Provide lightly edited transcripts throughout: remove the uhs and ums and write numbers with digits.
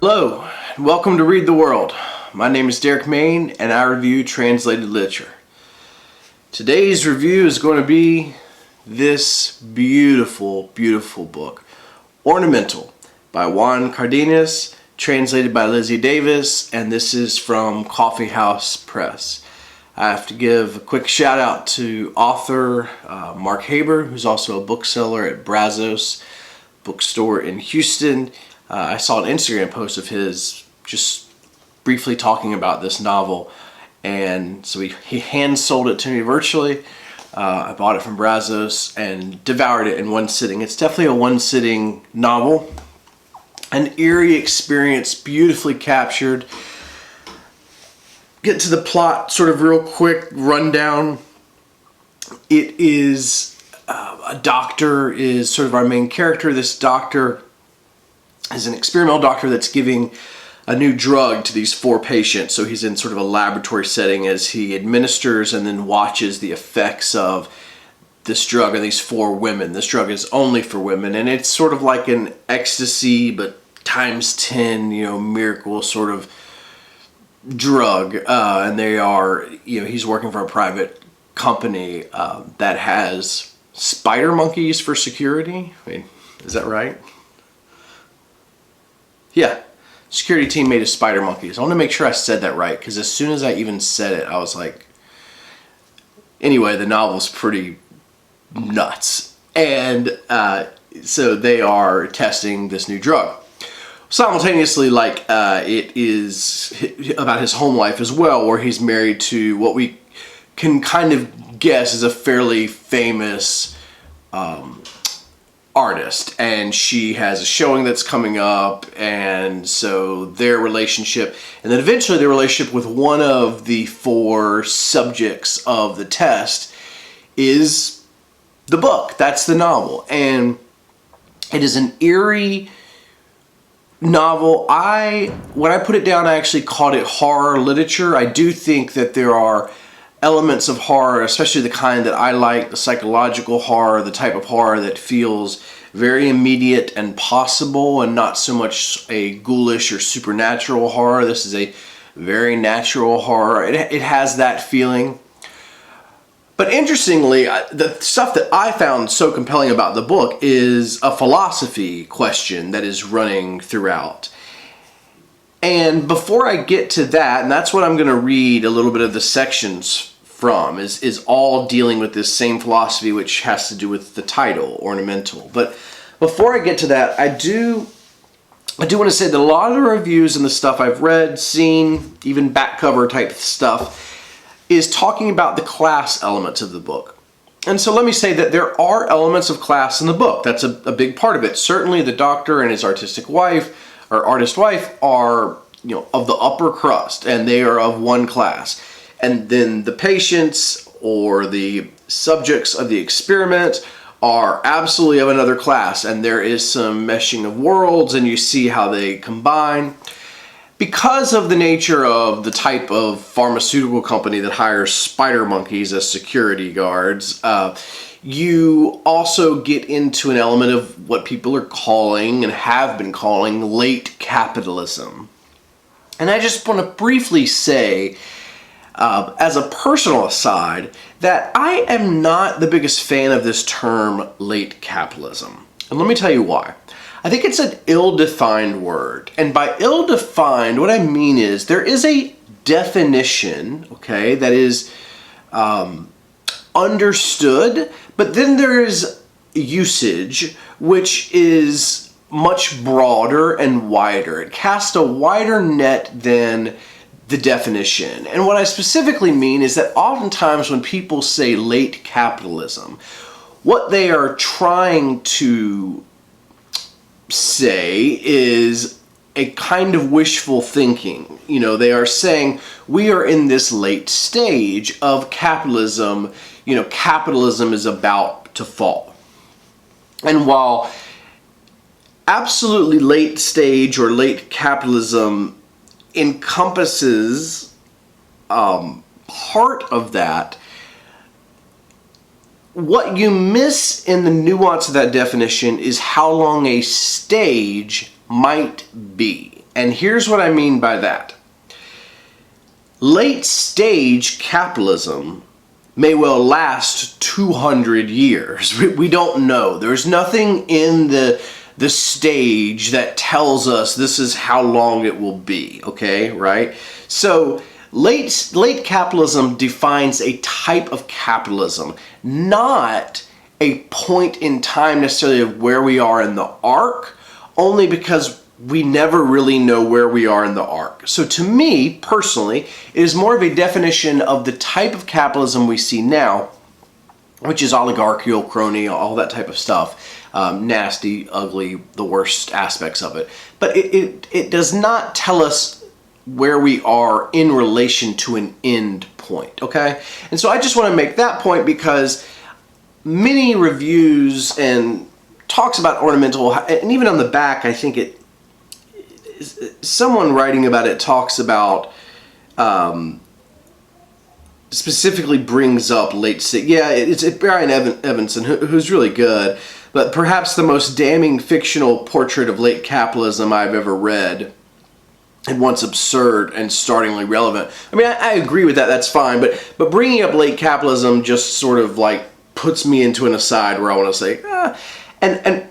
Hello, and welcome to Read the World. My name is Derek Main, and I review translated literature. Today's review is going to be this beautiful, beautiful book, Ornamental, by Juan Cárdenas, translated by Lizzie Davis, and this is from Coffee House Press. I have to give a quick shout out to author Mark Haber, who's also a bookseller at Brazos bookstore in Houston. I saw an Instagram post of his just briefly talking about this novel, and so he hand sold it to me virtually. I bought it from Brazos and devoured it in one sitting. It's definitely a one-sitting novel, an eerie experience, beautifully captured. Get to the plot sort of real quick rundown. It is a doctor is sort of our main character. This doctor is an experimental doctor that's giving a new drug to these 4 patients. So he's in sort of a laboratory setting as he administers and then watches the effects of this drug on these 4 women. This drug is only for women, and it's sort of like an ecstasy but times 10, miracle sort of drug. And they are, he's working for a private company that has spider monkeys for security. I mean, is that right? Yeah, security team made of spider monkeys. I want to make sure I said that right, because as soon as I even said it, I was like, anyway, the novel's pretty nuts. And so they are testing this new drug. Simultaneously, it is about his home life as well, where he's married to what we can kind of guess is a fairly famous artist, and she has a showing that's coming up, and so their relationship, and then eventually their relationship with one of the 4 subjects of the test is the book. That's the novel, and it is an eerie novel. When I put it down, I actually called it horror literature. I do think that there are elements of horror, especially the kind that I like, the psychological horror, the type of horror that feels very immediate and possible, and not so much a ghoulish or supernatural horror. This is a very natural horror. It has that feeling. But interestingly, the stuff that I found so compelling about the book is a philosophy question that is running throughout. And before I get to that, and that's what I'm going to read a little bit of the sections from, is all dealing with this same philosophy, which has to do with the title, Ornamental. But before I get to that, I do want to say that a lot of the reviews and the stuff I've read, seen, even back cover type stuff, is talking about the class elements of the book. And so let me say that there are elements of class in the book. That's a big part of it. Certainly the doctor and his artistic wife, or artist wife, are of the upper crust, and they are of one class. And then the patients or the subjects of the experiment are absolutely of another class, and there is some meshing of worlds, and you see how they combine. Because of the nature of the type of pharmaceutical company that hires spider monkeys as security guards, you also get into an element of what people are calling and have been calling late capitalism. And I just want to briefly say, as a personal aside, that I am not the biggest fan of this term late capitalism. And let me tell you why. I think it's an ill-defined word. And by ill-defined, what I mean is there is a definition, okay, that is understood, but then there is usage, which is much broader and wider. It casts a wider net than the definition. And what I specifically mean is that oftentimes when people say late capitalism, what they are trying to say is a kind of wishful thinking. They are saying we are in this late stage of capitalism. Capitalism is about to fall. And while absolutely late stage or late capitalism encompasses part of that, what you miss in the nuance of that definition is how long a stage might be. And here's what I mean by that. Late stage capitalism may well last 200 years. We don't know. There's nothing in the stage that tells us this is how long it will be, okay, right? So late capitalism defines a type of capitalism, not a point in time necessarily of where we are in the arc, only because we never really know where we are in the arc. So to me, personally, it is more of a definition of the type of capitalism we see now, which is oligarchical, crony, all that type of stuff. Nasty, ugly, the worst aspects of it. But it does not tell us where we are in relation to an end point, okay? And so I just want to make that point because many reviews and talks about Ornamental, and even on the back, I think someone writing about it talks about, specifically brings up late stage. Yeah, it's Brian Evanson, who's really good, but perhaps the most damning fictional portrait of late capitalism I've ever read, and once absurd and startlingly relevant. I mean, I agree with that, that's fine, but bringing up late capitalism just sort of like puts me into an aside where I want to say, and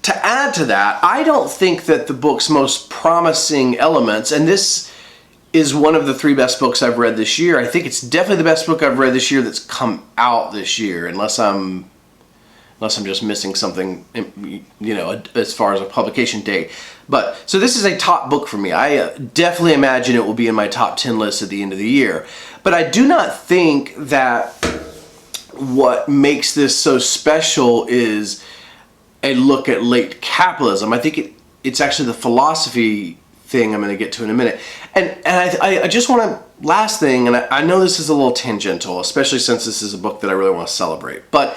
to add to that, I don't think that the book's most promising elements, and this is one of the 3 best books I've read this year. I think it's definitely the best book I've read this year that's come out this year, unless I'm just missing something, you know, as far as a publication date. But so this is a top book for me. I definitely imagine it will be in my top 10 list at the end of the year. But I do not think that what makes this so special is a look at late capitalism. I think it's actually the philosophy thing I'm going to get to in a minute. And I just want to, last thing, and I know this is a little tangential, especially since this is a book that I really want to celebrate, but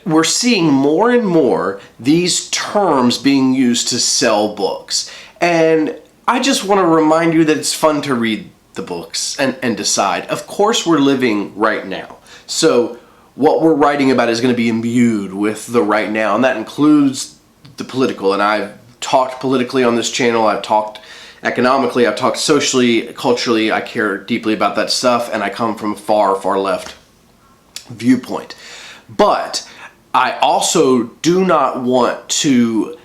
we're seeing more and more these terms being used to sell books. And I just want to remind you that it's fun to read the books and decide. Of course, we're living right now. So what we're writing about is going to be imbued with the right now, and that includes the political. And I've talked politically on this channel, I've talked economically, I've talked socially, culturally. I care deeply about that stuff, and I come from a far, far left viewpoint. But I also do not want to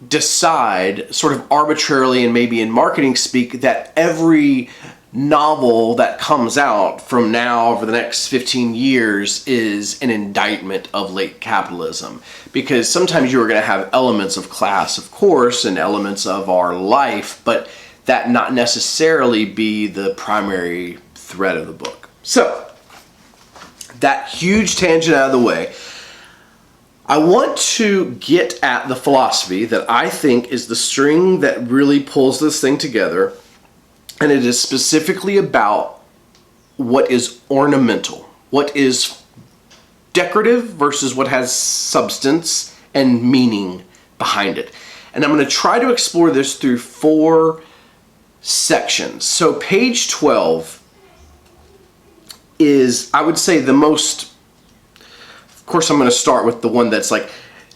decide sort of arbitrarily and maybe in marketing speak that every novel that comes out from now over the next 15 years is an indictment of late capitalism. Because sometimes you are going to have elements of class, of course, and elements of our life, but that not necessarily be the primary thread of the book. So, that huge tangent out of the way, I want to get at the philosophy that I think is the string that really pulls this thing together, and it is specifically about what is ornamental, what is decorative versus what has substance and meaning behind it. And I'm going to try to explore this through 4 sections. So page 12 is, I would say, the most, of course I'm going to start with the one that's like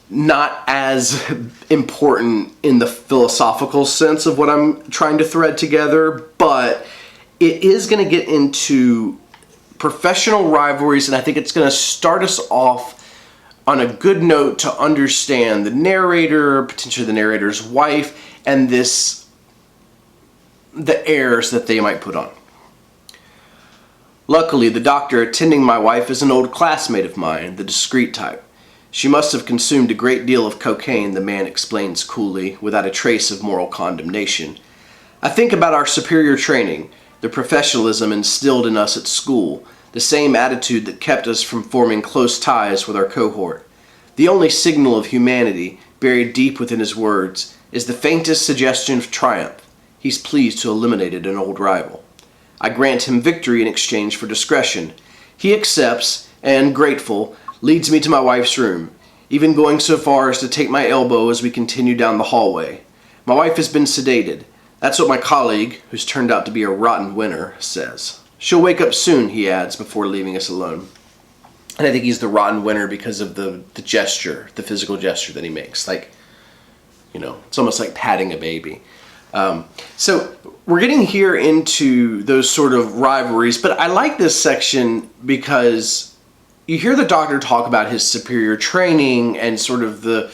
not as important in the philosophical sense of what I'm trying to thread together, but it is going to get into professional rivalries, and I think it's going to start us off on a good note to understand the narrator, potentially the narrator's wife, and the airs that they might put on. Luckily, the doctor attending my wife is an old classmate of mine, the discreet type. She must have consumed a great deal of cocaine, the man explains coolly, without a trace of moral condemnation. I think about our superior training, the professionalism instilled in us at school, the same attitude that kept us from forming close ties with our cohort. The only signal of humanity, buried deep within his words, is the faintest suggestion of triumph. He's pleased to have eliminated an old rival. I grant him victory in exchange for discretion. He accepts, and, grateful, leads me to my wife's room, even going so far as to take my elbow as we continue down the hallway. My wife has been sedated. That's what my colleague, who's turned out to be a rotten winner, says. She'll wake up soon, he adds, before leaving us alone. And I think he's the rotten winner because of the gesture, the physical gesture that he makes. Like, It's almost like patting a baby. So we're getting here into those sort of rivalries, but I like this section because you hear the doctor talk about his superior training and sort of the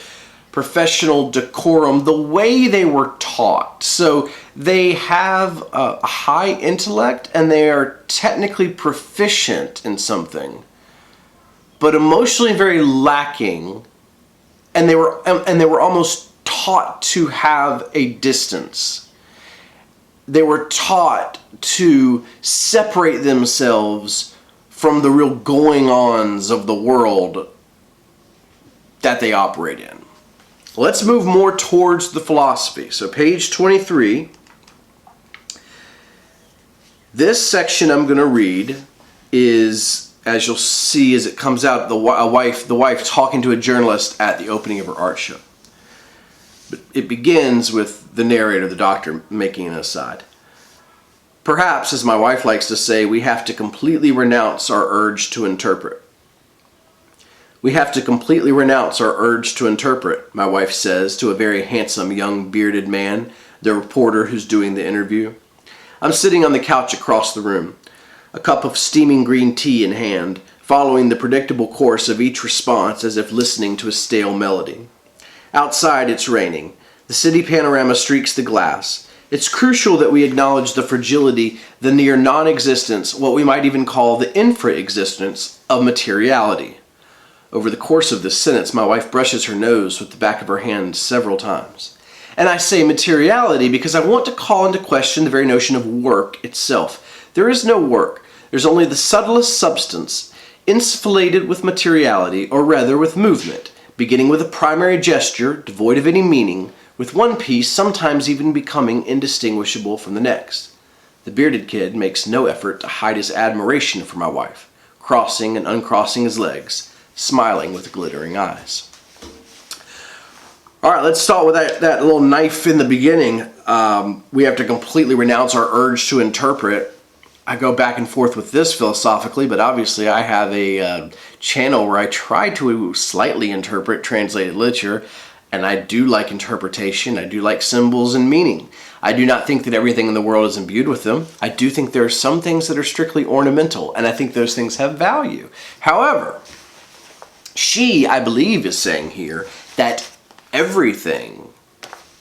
professional decorum, the way they were taught. So they have a high intellect and they are technically proficient in something, but emotionally very lacking, and they were almost taught to have a distance. They were taught to separate themselves from the real going-ons of the world that they operate in. Let's move more towards the philosophy. So page 23. This section I'm going to read is, as you'll see as it comes out, the wife talking to a journalist at the opening of her art show. It begins with the narrator, the doctor, making an aside. Perhaps, as my wife likes to say, we have to completely renounce our urge to interpret. We have to completely renounce our urge to interpret, my wife says to a very handsome young bearded man, the reporter who's doing the interview. I'm sitting on the couch across the room, a cup of steaming green tea in hand, following the predictable course of each response as if listening to a stale melody. Outside it's raining. The city panorama streaks the glass. It's crucial that we acknowledge the fragility, the near non-existence, what we might even call the infra-existence of materiality. Over the course of this sentence, my wife brushes her nose with the back of her hand several times. And I say materiality because I want to call into question the very notion of work itself. There is no work. There's only the subtlest substance, insufflated with materiality, or rather with movement, beginning with a primary gesture, devoid of any meaning, with one piece sometimes even becoming indistinguishable from the next. The bearded kid makes no effort to hide his admiration for my wife, crossing and uncrossing his legs, smiling with glittering eyes. All right, let's start with that little knife in the beginning. We have to completely renounce our urge to interpret. I go back and forth with this philosophically, but obviously I have a channel where I try to slightly interpret translated literature, and I do like interpretation. I do like symbols and meaning. I do not think that everything in the world is imbued with them. I do think there are some things that are strictly ornamental, and I think those things have value. However, she, I believe, is saying here that everything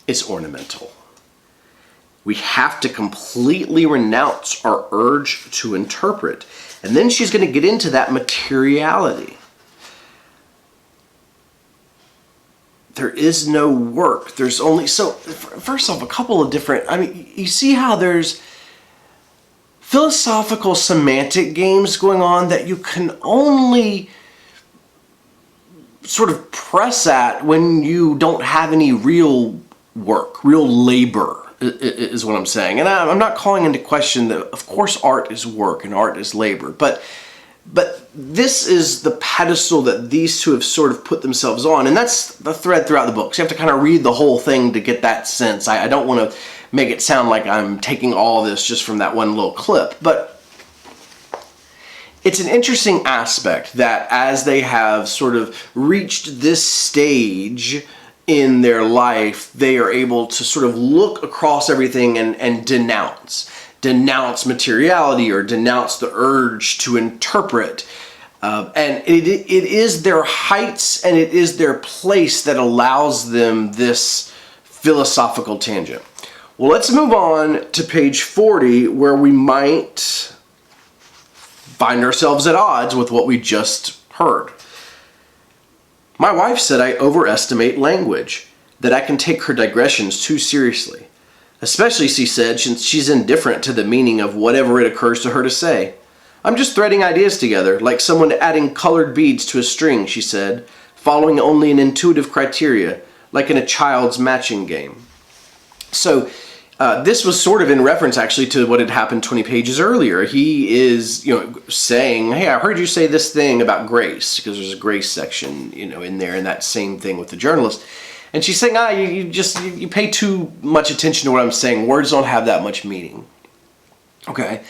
is ornamental. We have to completely renounce our urge to interpret. And then she's going to get into that materiality. There is no work. There's only... So, first off, a couple of different... you see how there's philosophical semantic games going on that you can only sort of press at when you don't have any real work, real labor, is what I'm saying. And I'm not calling into question that, of course, art is work and art is labor, but this is the pedestal that these two have sort of put themselves on, and that's the thread throughout the book. So you have to kind of read the whole thing to get that sense. I don't want to make it sound like I'm taking all this just from that one little clip, but it's an interesting aspect that as they have sort of reached this stage in their life, they are able to sort of look across everything and denounce materiality or denounce the urge to interpret. And it is their heights and it is their place that allows them this philosophical tangent. Well, let's move on to page 40, where we might find ourselves at odds with what we just heard. My wife said I overestimate language, that I can take her digressions too seriously. Especially, she said, since she's indifferent to the meaning of whatever it occurs to her to say. I'm just threading ideas together, like someone adding colored beads to a string, she said, following only an intuitive criteria, like in a child's matching game. So, this was sort of in reference actually to what had happened 20 pages earlier. He is, saying, hey, I heard you say this thing about grace, because there's a grace section, in there, and that same thing with the journalist. And she's saying, you pay too much attention to what I'm saying. Words don't have that much meaning. Okay.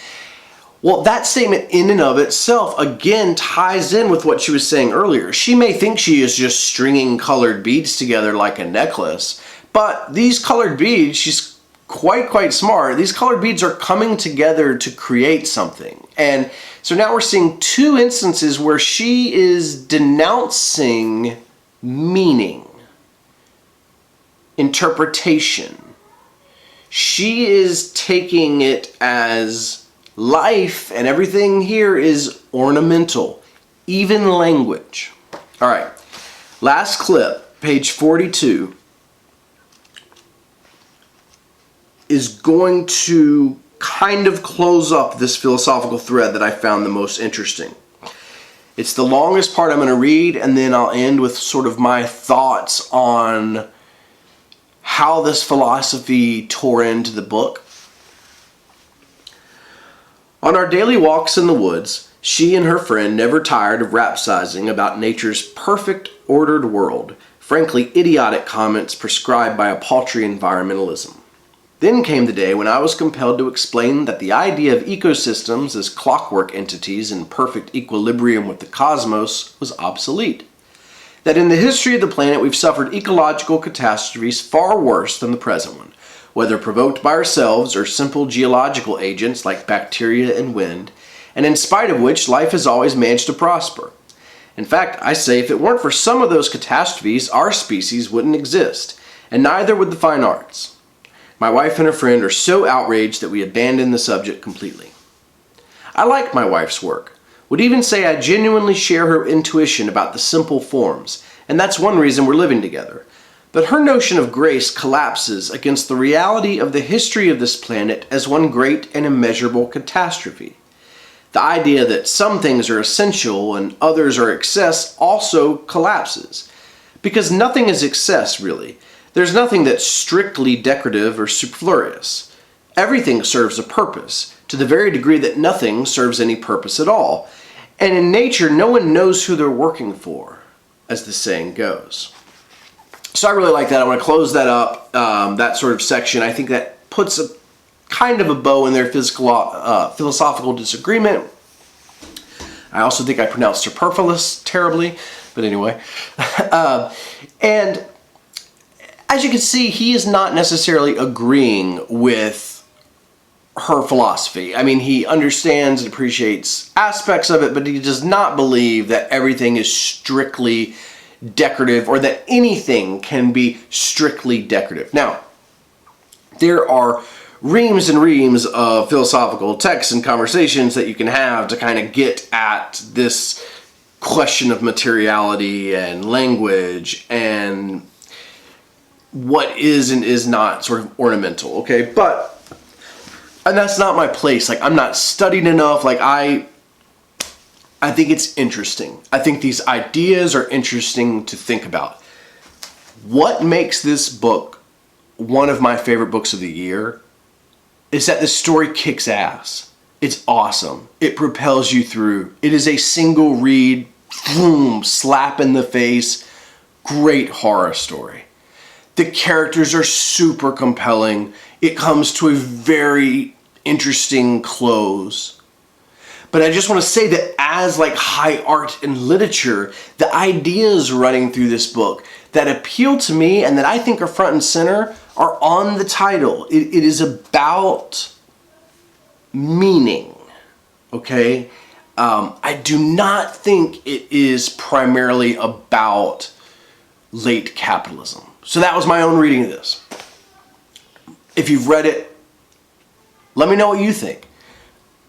Well, that statement in and of itself, again, ties in with what she was saying earlier. She may think she is just stringing colored beads together like a necklace, But these colored beads, she's quite smart. These colored beads are coming together to create something. And so now we're seeing two instances where she is denouncing meaning, interpretation. She is taking it as life, and everything here is ornamental, even language. All right, last clip, page 42, is going to kind of close up this philosophical thread that I found the most interesting. It's the longest part I'm going to read, and then I'll end with sort of my thoughts on how this philosophy tore into the book. On our daily walks in the woods, she and her friend never tired of rhapsodizing about nature's perfect, ordered world, frankly idiotic comments prescribed by a paltry environmentalism. Then came the day when I was compelled to explain that the idea of ecosystems as clockwork entities in perfect equilibrium with the cosmos was obsolete. That in the history of the planet we've suffered ecological catastrophes far worse than the present one, whether provoked by ourselves or simple geological agents like bacteria and wind, and in spite of which life has always managed to prosper. In fact, I say if it weren't for some of those catastrophes, our species wouldn't exist, and neither would the fine arts. My wife and her friend are so outraged that we abandoned the subject completely. I like my wife's work. Would even say I genuinely share her intuition about the simple forms, and that's one reason we're living together. But her notion of grace collapses against the reality of the history of this planet as one great and immeasurable catastrophe. The idea that some things are essential and others are excess also collapses. Because nothing is excess, really. There's nothing that's strictly decorative or superfluous. Everything serves a purpose, to the very degree that nothing serves any purpose at all. And in nature, no one knows who they're working for, as the saying goes. So I really like that. I want to close that up, that sort of section. I think that puts a kind of a bow in their philosophical disagreement. I also think I pronounced superfluous terribly, but anyway. And as you can see, he is not necessarily agreeing with her philosophy. I mean, he understands and appreciates aspects of it, but he does not believe that everything is strictly decorative or that anything can be strictly decorative. Now, there are reams and reams of philosophical texts and conversations that you can have to kind of get at this question of materiality and language and what is and is not sort of ornamental, okay? And that's not my place. Like, I'm not studied enough. Like, I think it's interesting. I think these ideas are interesting to think about. What makes this book one of my favorite books of the year is that the story kicks ass. It's awesome. It propels you through. It is a single read, boom, slap in the face, great horror story. The characters are super compelling. It comes to a very interesting close. But I just want to say that as like high art and literature, the ideas running through this book that appeal to me and that I think are front and center are on the title. It is about meaning, okay? I do not think it is primarily about late capitalism. So that was my own reading of this. If you've read it, let me know what you think.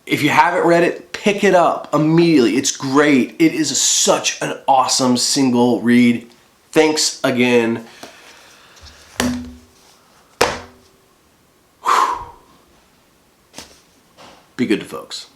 If you haven't read it, pick it up immediately. It's great. It is such an awesome single read. Thanks again. Whew. Be good to folks.